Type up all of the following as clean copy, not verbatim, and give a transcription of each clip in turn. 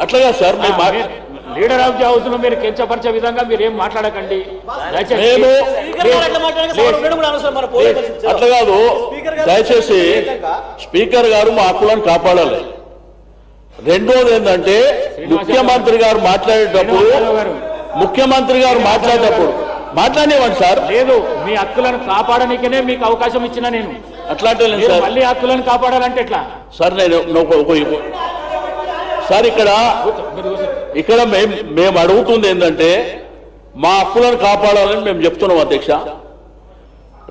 అట్లాగా sir leader of the house ను మీరు కించపరిచే విధంగా మీరు ఏం మాట్లాడకండి. అట్లా కాదు, దయచేసి స్పీకర్ గారు మా హక్కులను కాపాడాలి. రెండోది ఏంటంటే ముఖ్యమంత్రి గారు మాట్లాడేటప్పుడు మాట్లాడేవాడు సార్. లేదు, మీ హక్కులను కాపాడనికనే మీకు అవకాశం ఇచ్చిన నేను. అట్లాంటి సార్ మళ్ళీ హక్కులను కాపాడాలంటే ఎట్లా సార్? సార్ ఇక్కడ మేము అడుగుతుంది ఏంటంటే మా హక్కులను కాపాడాలని మేము చెప్తున్నాం అధ్యక్ష.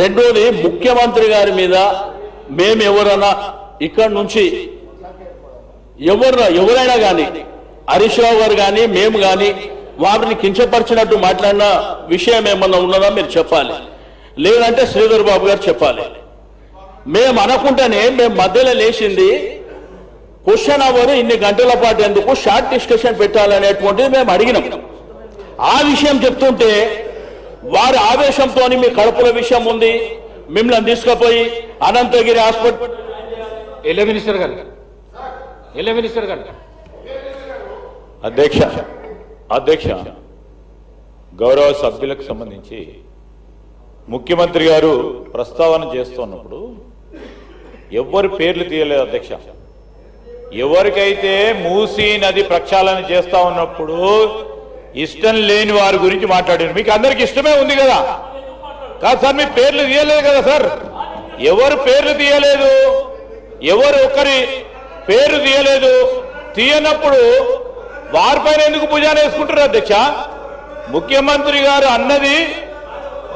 రెండోది ముఖ్యమంత్రి గారి మీద మేము ఎవరైనా ఇక్కడ నుంచి ఎవరైనా కానీ హరీష్ రావు గారు కానీ మేము కానీ వారిని కించపరిచినట్టు మాట్లాడిన విషయం ఏమన్నా ఉన్నదా మీరు చెప్పాలి, లేదంటే శ్రీధర్ బాబు గారు చెప్పాలి. మేము అనుకుంటేనే మేము మధ్యలో లేచింది క్వశ్చన్ అవర్ ఇన్ని గంటల పాటు ఎందుకు షార్ట్ డిస్కషన్ పెట్టాలనేటువంటిది మేము అడిగినాం. ఆ విషయం చెప్తుంటే వారి ఆవేశంతో మీ కడుపుల విషయం ఉంది, మిమ్మల్ని తీసుకుపోయి అనంతగిరి హాస్పిటల్ మినిస్టర్ గారు అధ్యక్ష గౌరవ సభ్యులకు సంబంధించి ముఖ్యమంత్రి గారు ప్రస్తావన చేస్తున్నప్పుడు ఎవ్వరి పేర్లు తీయలేదు అధ్యక్ష. ఎవరికైతే మూసీ నది ప్రక్షాళన చేస్తా ఉన్నప్పుడు ఇష్టం లేని వారి గురించి మాట్లాడారు. మీకు అందరికి ఇష్టమే ఉంది కదా, కాదు సార్? మీ పేర్లు తీయలేదు కదా సార్? ఎవరు పేర్లు తీయలేదు, ఎవరు ఒకరి పేరు తీయలేదు. తీయనప్పుడు వారిపైన ఎందుకు భుజాన వేసుకుంటారు అధ్యక్ష? ముఖ్యమంత్రి గారు అన్నది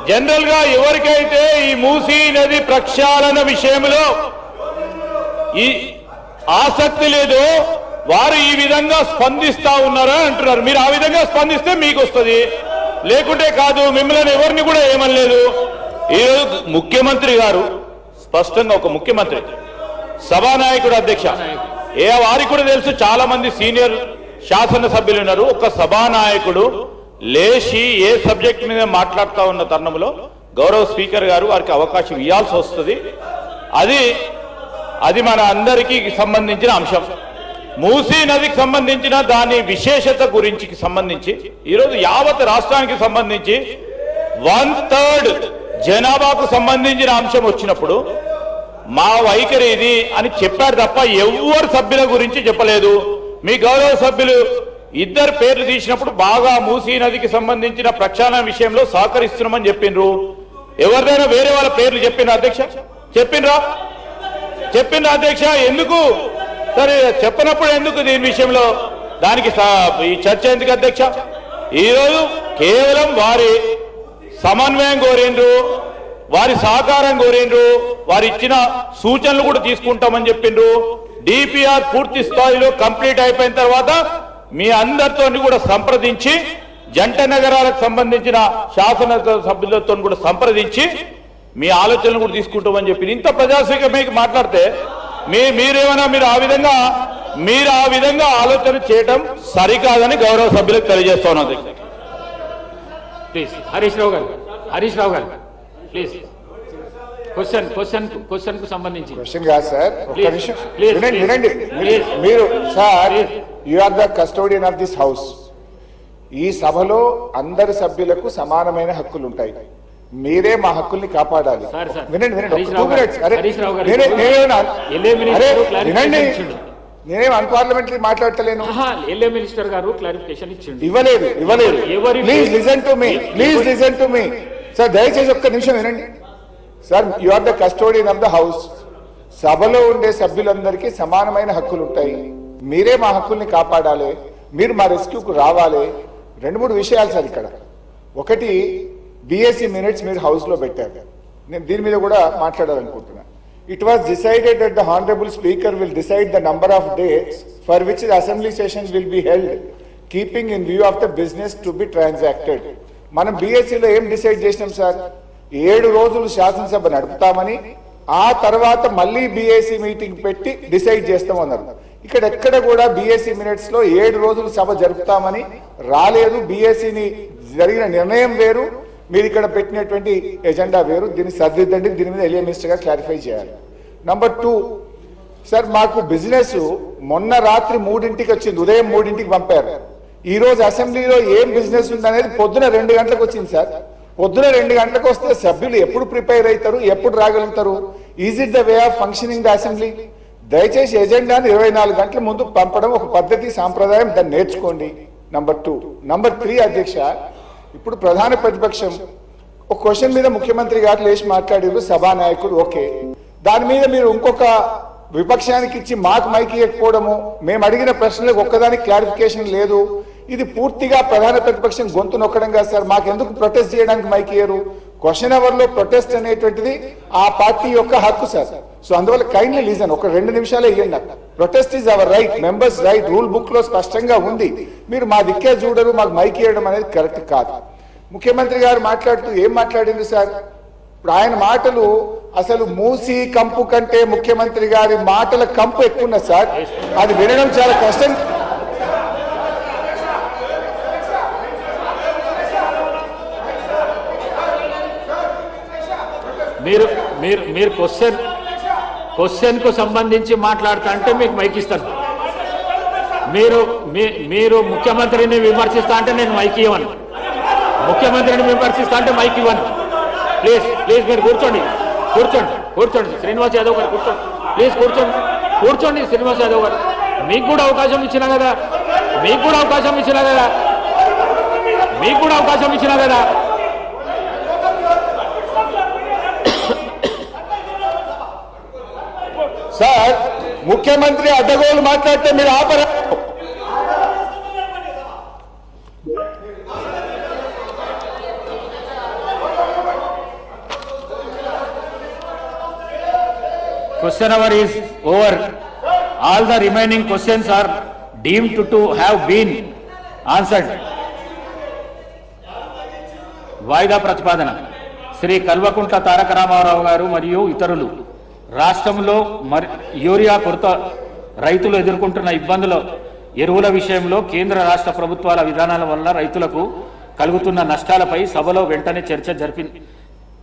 జనరల్ గా ఎవరికైతే ఈ మూసీ నది ప్రక్షాళన విషయంలో ఈ ఆసక్తి లేదో వారు ఈ విధంగా స్పందిస్తా ఉన్నారా అంటున్నారు. మీరు ఆ విధంగా స్పందిస్తే మీకు వస్తుంది, లేకుంటే కాదు. మిమ్మల్ని ఎవరిని కూడా ఏమనలేదు. ఈరోజు ముఖ్యమంత్రి గారు స్పష్టంగా ఒక ముఖ్యమంత్రి సభానాయకుడు అధ్యక్ష, వారికి కూడా తెలుసు, చాలా మంది సీనియర్ శాసనసభ్యులు ఉన్నారు. ఒక సభానాయకుడు లేచి ఏ సబ్జెక్ట్ మీద మాట్లాడుతూ ఉన్న తరుణంలో గౌరవ స్పీకర్ గారు వారికి అవకాశం ఇవ్వాల్సి వస్తుంది. అది మన అందరికీ సంబంధించిన అంశం. మూసీ నదికి సంబంధించిన దాని విశేషత గురించి సంబంధించి ఈరోజు యావత్ రాష్ట్రానికి సంబంధించి 1/3 జనాభాకు సంబంధించిన అంశం వచ్చినప్పుడు మా వైఖరి ఇది అని చెప్పారు తప్ప ఎవరు సభ్యుల గురించి చెప్పలేదు. మీ గౌరవ సభ్యులు ఇద్దరు పేర్లు తీసినప్పుడు బాగా మూసీ నదికి సంబంధించిన ప్రక్షాళన విషయంలో సహకరిస్తున్నామని చెప్పిండ్రు. ఎవరిదైనా వేరే వాళ్ళ పేర్లు చెప్పిండ్రా అధ్యక్ష? చెప్పిండ్రా అధ్యక్ష? ఎందుకు సరే చెప్పినప్పుడు ఎందుకు దీని విషయంలో దానికి ఈ చర్చ ఎందుకు అధ్యక్ష? ఈరోజు కేవలం వారి సమన్వయం కోరిండ్రు, వారి సహకారం కోరిండ్రు, వారు ఇచ్చిన సూచనలు కూడా తీసుకుంటామని చెప్పిండ్రు. డిపిఆర్ పూర్తి స్థాయిలో కంప్లీట్ అయిపోయిన తర్వాత మీ అందరితో కూడా సంప్రదించి జంట నగరాలకు సంబంధించిన శాసన సభ్యులతో కూడా సంప్రదించి మీ ఆలోచనలు కూడా తీసుకుంటామని చెప్పి ఇంత ప్రజాస్వామ్యంగా మాట్లాడితే మీరేమైనా మీరు ఆ విధంగా ఆలోచన చేయడం సరికాదని గౌరవ సభ్యులకు తెలియజేస్తా ఉన్నది. ప్లీజ్ హరీష్ రావు గారు ప్లీజ్ క్వశ్చన్ కు సంబంధించి క్వశ్చన్ కాదు సార్, ఒక్క నిమిషం వినండి. మీరు sir, you are the custodian of this house. ఈ సభలో అందరి సభ్యులకు సమానమైన హక్కులు ఉంటాయి. మీరే మా హక్కుల్ని కాపాడాలి. వినండి, నేనేం అన్పార్లమెంటరీ మాట్లాడతలేను. మినిస్టర్ గారు క్లారిఫికేషన్ ఇవ్వలేదు. Please listen to me sir, దయచేసి ఒక్క నిమిషం వినండి sir. You are the custodian of the house. సభలో ఉండే సభ్యులందరికీ సమానమైన హక్కులు ఉంటాయి. మీరే మా హక్కుల్ని కాపాడాలి, మీరు మా రెస్క్యూకు రావాలి. 2-3 విషయాలు సార్ ఇక్కడ. ఒకటి, బిఎస్సి మినిట్స్ మీరు హౌస్ లో పెట్టారు. నేను దీని మీద కూడా మాట్లాడాలనుకుంటున్నా. It was decided that the Honorable Speaker will decide the number of days for which the assembly sessions will be held, keeping in view of the business to be transacted. మనం బిఎస్సిలో ఏం decide చేసినాం sir? 7 రోజులు శాసనసభ నడుపుతామని, ఆ తర్వాత మళ్ళీ BSc meeting పెట్టి decide చేస్తామన్నారు. ఇక్కడ ఎక్కడ కూడా బిఎస్సి మినిట్స్ లో 7 రోజులు సభ జరుపుతామని రాలేదు. బిఎస్సిని జరిగిన నిర్ణయం వేరు, మీరు ఇక్కడ పెట్టినటువంటి ఎజెండా వేరు. దీన్ని సరిదిద్దండి, దీని మీద ఎలియా మినిస్టర్ గా క్లారిఫై చేయాలి. నంబర్ 2, సార్ మాకు బిజినెస్ మొన్న రాత్రి 3ంటికి వచ్చింది, ఉదయం 3ంటికి పంపారు. ఈ రోజు అసెంబ్లీలో ఏం బిజినెస్ ఉందనేది పొద్దున 2 గంటలకు వచ్చింది సార్. పొద్దున 2 గంటలకు వస్తే సభ్యులు ఎప్పుడు ప్రిపేర్ అవుతారు, ఎప్పుడు రాగలుగుతారు? Is it the way of functioning the assembly? దయచేసి ఎజెండాను 24 గంటల ముందు పంపడం ఒక పద్ధతి, సాంప్రదాయం, దాన్ని నేర్చుకోండి. నంబర్ 2. నంబర్ 3 అధ్యక్ష, ఇప్పుడు ప్రధాన ప్రతిపక్షం ఒక క్వశ్చన్ మీద ముఖ్యమంత్రి గారు లేచి మాట్లాడారు, సభానాయకుడు, ఓకే. దాని మీద మీరు ఇంకొక విపక్షానికి ఇచ్చి మాకు మైక్ ఇవ్వకపోవడము, మేము అడిగిన ప్రశ్నలకు ఒక్కదానికి క్లారిఫికేషన్ లేదు, ఇది పూర్తిగా ప్రధాన ప్రతిపక్షం గొంతు నొక్కడం కాదు సార్. మాకెందుకు ప్రొటెస్ట్ చేయడానికి మైక్ ఇయ్యరు? క్వశ్చన్ అవర్ లో ప్రొటెస్ట్ అనేటువంటిది ఆ పార్టీ యొక్క హక్కు సార్. సో అందువల్ల కైండ్లీ లీజన్, ఒక 2 నిమిషాలే ఇవ్వండి. Protest is our right, members right, rule book లో స్పష్టంగా ఉంది. మీరు మా దిక్కే చూడరు, మాకు మైక్ ఇవ్వడం అనేది కరెక్ట్ కాదు. ముఖ్యమంత్రి గారు మాట్లాడుతూ ఏం మాట్లాడింది సార్? ఇప్పుడు ఆయన మాటలు అసలు మూసి కంపు కంటే ముఖ్యమంత్రి గారి మాటల కంపు ఎక్కువ ఉన్నది సార్. అది వినడం చాలా కష్టం. మీరు క్వశ్చన్ కు సంబంధించి మాట్లాడుతా అంటే మీకు మైక్ ఇస్తాను. మీరు ముఖ్యమంత్రిని విమర్శిస్తా అంటే నేను మైక్ ఇవ్వను. ముఖ్యమంత్రిని విమర్శిస్తా అంటే మైక్ ఇవ్వను. ప్లీజ్ మీరు కూర్చోండి. శ్రీనివాస్ యాదవ్ గారు కూర్చోండి. ప్లీజ్ కూర్చోండి శ్రీనివాస్ యాదవ్ గారు. మీకు కూడా అవకాశం ఇచ్చినా కదా. సార్ ముఖ్యమంత్రి అడ్డగోలు మాట్లాడితే మీరు ఆపరా? Question hour is over. All the remaining questions are deemed to have been answered. వాయిదా ప్రతిపాదన. శ్రీ కల్వకుంట్ల తారక రామారావు గారు మరియు ఇతరులు రాష్ట్రంలో యూరియా కొరత, రైతులు ఎదుర్కొంటున్న ఇబ్బందుల, ఎరువుల విషయంలో కేంద్ర రాష్ట్ర ప్రభుత్వాల విధానాల వల్ల రైతులకు కలుగుతున్న నష్టాలపై సభలో వెంటనే చర్చ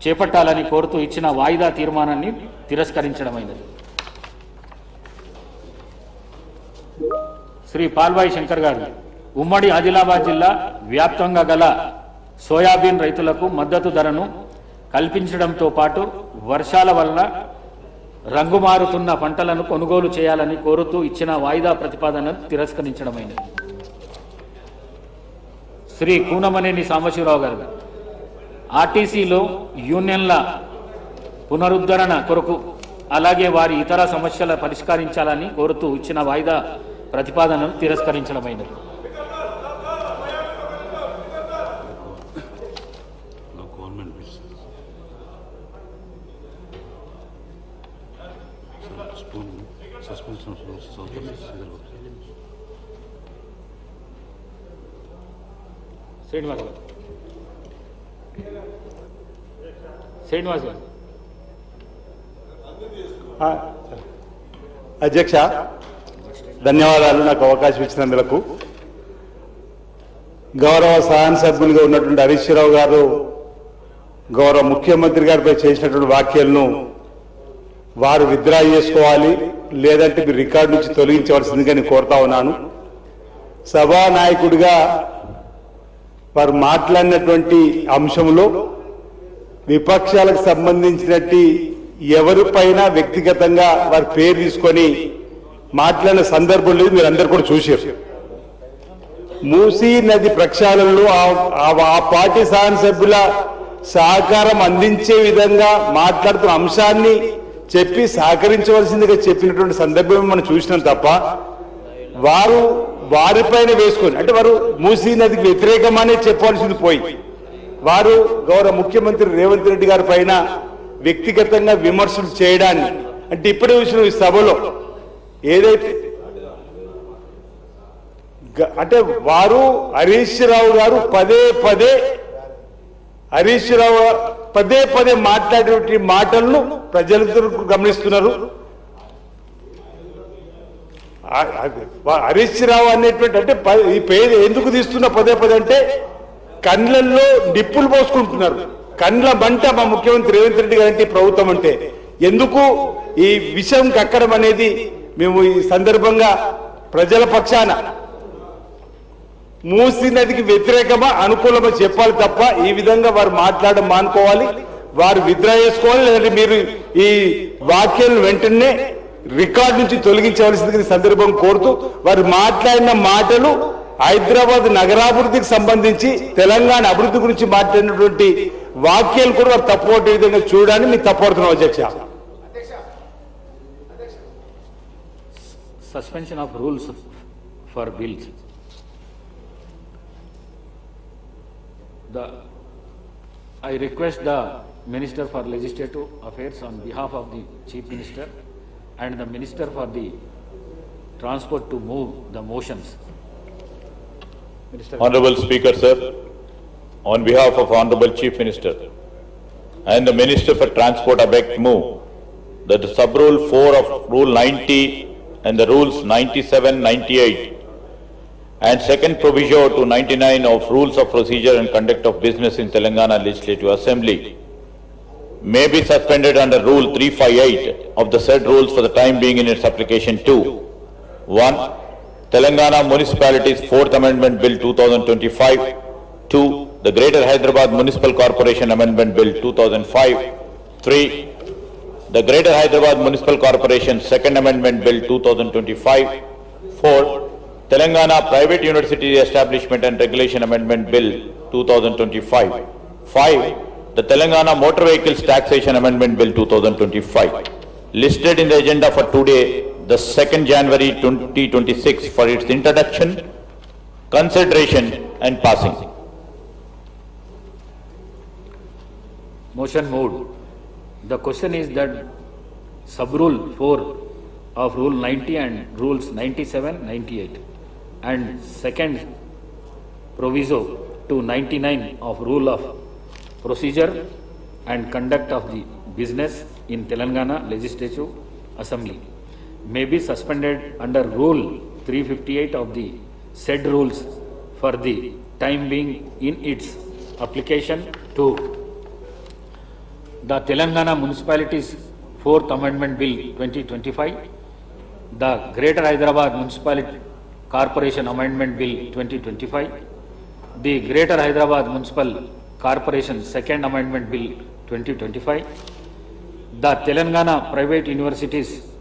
చేపట్టాలని కోరుతూ ఇచ్చిన వాయిదా తీర్మానాన్ని తిరస్కరించడమైనది. శ్రీ పాల్వాయి శంకర్ గారు ఉమ్మడి ఆదిలాబాద్ జిల్లా వ్యాప్తంగా గల సోయాబీన్ రైతులకు మద్దతు ధరను కల్పించడంతో పాటు వర్షాల వల్ల రంగుమారుతున్న పంటలను కొనుగోలు చేయాలని కోరుతూ ఇచ్చిన వాయిదా ప్రతిపాదనను తిరస్కరించడమైనది. శ్రీ కూనమనేని సాంబశివరావు గారు ఆర్టీసీలో యూనియన్ల పునరుద్ధరణ కొరకు అలాగే వారి ఇతర సమస్యల పరిష్కరించాలని కోరుతూ ఇచ్చిన వాయిదా ప్రతిపాదనను తిరస్కరించడమైనది. శ్రీనివాస్ గారు. అధ్యక్ష, ధన్యవాదాలు నాకు అవకాశం ఇచ్చినందుకు. గౌరవ శాసనసభ్యులుగా ఉన్నటువంటి హరీష్ రావు గారు గౌరవ ముఖ్యమంత్రి గారిపై చేసినటువంటి వ్యాఖ్యలను వారు విత్డ్రా చేసుకోవాలి, లేదంటే మీరు రికార్డు నుంచి తొలగించవలసిందిగా నేను కోరుతా ఉన్నాను. సభానాయకుడిగా వారు మాట్లాడినటువంటి అంశంలో విపక్షాలకు సంబంధించినట్టు ఎవరిపైన వ్యక్తిగతంగా వారి పేరు తీసుకొని మాట్లాడిన సందర్భం లేదు, మీరు అందరు కూడా చూశారు. మూసీ నది ప్రక్షాళనలో ఆ పార్టీ శాసనసభ్యుల సహకారం అందించే విధంగా మాట్లాడుతున్న అంశాన్ని చెప్పి సహకరించవలసిందిగా చెప్పినటువంటి సందర్భం మనం చూసినాం తప్ప వారు వారిపైన వేసుకొని, అంటే వారు మూసీ నదికి వ్యతిరేకమనే చెప్పవలసింది పోయి వారు గౌరవ ముఖ్యమంత్రి రేవంత్ రెడ్డి గారి పైన వ్యక్తిగతంగా విమర్శలు చేయడాన్ని, అంటే ఇప్పుడే చూసిన ఈ సభలో ఏదైతే అంటే వారు హరీష్ రావు గారు పదే పదే మాట్లాడే మాటలను ప్రజలందరూ గమనిస్తున్నారు. హరీష్ రావు అనేటువంటి అంటే ఈ పేరు ఎందుకు తీస్తున్న పదే అంటే కండ్లల్లో నిప్పులు పోసుకుంటున్నారు. కండ్ల మంట మా ముఖ్యమంత్రి రేవంత్ రెడ్డి గారి ప్రభుత్వం అంటే ఎందుకు ఈ విషయం కక్కడం అనేది మేము ఈ సందర్భంగా ప్రజల పక్షాన మూసీ నదికి వ్యతిరేకమా అనుకూలమా చెప్పాలి తప్ప ఈ విధంగా వారు మాట్లాడడం మానుకోవాలి, వారు విత్డ్రా చేసుకోవాలి, లేదంటే మీరు ఈ వాక్యాలను వెంటనే రికార్డు నుంచి తొలగించవలసింది సందర్భం కోరుతూ వారు మాట్లాడిన మాటలు హైదరాబాద్ నగరాభివృద్ధికి సంబంధించి తెలంగాణ అభివృద్ధి గురించి మాట్లాడినటువంటి వాక్యాలు కూడా వారు తప్పుపట్టే విధంగా చూడడానికి మీకు తప్పడుతున్నాం అధ్యక్ష. Suspension of rules for bills. I request the Minister for Legislative Affairs on behalf of the Chief Minister and the Minister for the Transport to move the motions. Minister. Honorable Speaker, sir, on behalf of Honorable Chief Minister and the Minister for Transport, I beg to move that the sub-rule 4 of Rule 90 and the Rules 97, 98 and second proviso to 99 of Rules of Procedure and Conduct of Business in Telangana Legislative Assembly may be suspended under Rule 358 of the said rules for the time being in its application to 1. Telangana Municipalities 4th Amendment Bill 2025, 2. The Greater Hyderabad Municipal Corporation Amendment Bill 2005, 3. The Greater Hyderabad Municipal Corporation 2nd Amendment Bill 2025, 4. Telangana Private University Establishment and Regulation Amendment Bill 2025, 5. The Telangana Motor Vehicles Taxation Amendment Bill 2025. Listed in the agenda for today, the 2nd January 2026 for its introduction, consideration and passing. Motion moved. The question is that sub-rule 4 of Rule 90 and Rules 97, 98 and second proviso to 99 of Rule of Procedure and Conduct of the Business in Telangana Legislative Assembly may be suspended under Rule 358 of the said rules for the time being in its application to the Telangana Municipalities 4th Amendment Bill 2025, the Greater Hyderabad Municipal Corporation Amendment Bill 2025, the Greater Hyderabad Municipal Corporation 2nd Amendment Bill 2025, the Telangana Private Universities